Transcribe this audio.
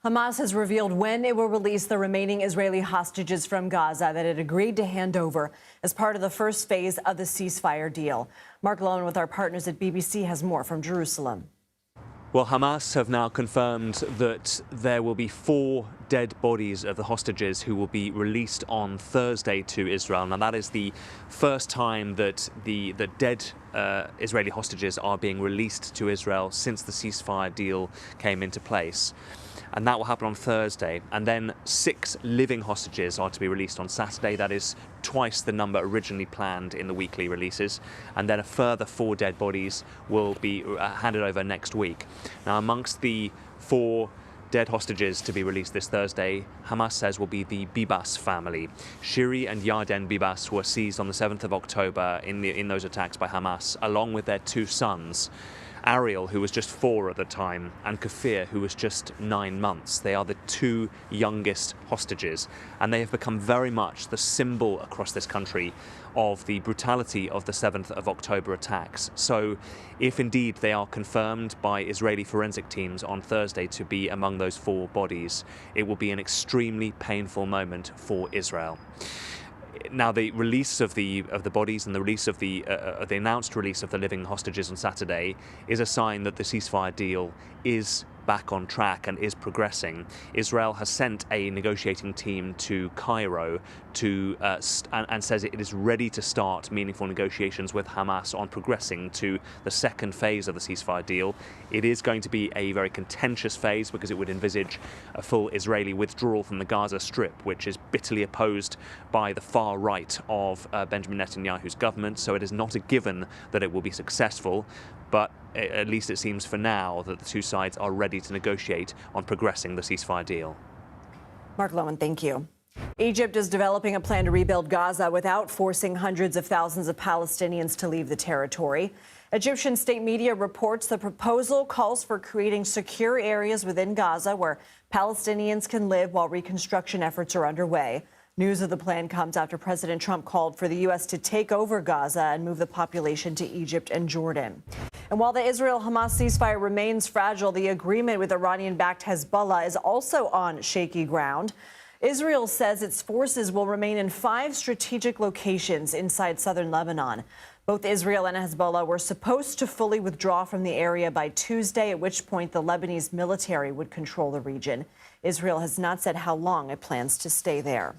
Hamas has revealed when it will release the remaining Israeli hostages from Gaza that it agreed to hand over as part of the first phase of the ceasefire deal. Mark Lowen with our partners at BBC has more from Jerusalem. Well, Hamas have now confirmed that there will be 4 dead bodies of the hostages who will be released on Thursday to Israel. Now, that is the first time that the dead Israeli hostages are being released to Israel since the ceasefire deal came into place. And that will happen on Thursday. And then 6 living hostages are to be released on Saturday. That is twice the number originally planned in the weekly releases. And then a further 4 dead bodies will be handed over next week. Now, amongst the 4 dead hostages to be released this Thursday, Hamas says will be the Bibas family. Shiri and Yarden Bibas were seized on the 7th of October in those attacks by Hamas, along with their 2 sons. Ariel, who was just 4 at the time, and Kafir, who was just 9 months. They are the 2 youngest hostages, and they have become very much the symbol across this country of the brutality of the 7th of October attacks. So if indeed they are confirmed by Israeli forensic teams on Thursday to be among those 4 bodies, it will be an extremely painful moment for Israel. Now, the release of the bodies and the release of the announced release of the living hostages on Saturday is a sign that the ceasefire deal is back on track and is progressing. Israel has sent a negotiating team to Cairo and says it is ready to start meaningful negotiations with Hamas on progressing to the second phase of the ceasefire deal. It is going to be a very contentious phase because it would envisage a full Israeli withdrawal from the Gaza Strip, which is bitterly opposed by the far right of Benjamin Netanyahu's government. So it is not a given that it will be successful, but at least it seems for now that the 2 sides are ready to negotiate on progressing the ceasefire deal. Mark Lowen, thank you. Egypt is developing a plan to rebuild Gaza without forcing hundreds of thousands of Palestinians to leave the territory. Egyptian state media reports the proposal calls for creating secure areas within Gaza where Palestinians can live while reconstruction efforts are underway. News of the plan comes after President Trump called for the U.S. to take over Gaza and move the population to Egypt and Jordan. And while the Israel-Hamas ceasefire remains fragile, the agreement with Iranian-backed Hezbollah is also on shaky ground. Israel says its forces will remain in 5 strategic locations inside southern Lebanon. Both Israel and Hezbollah were supposed to fully withdraw from the area by Tuesday, at which point the Lebanese military would control the region. Israel has not said how long it plans to stay there.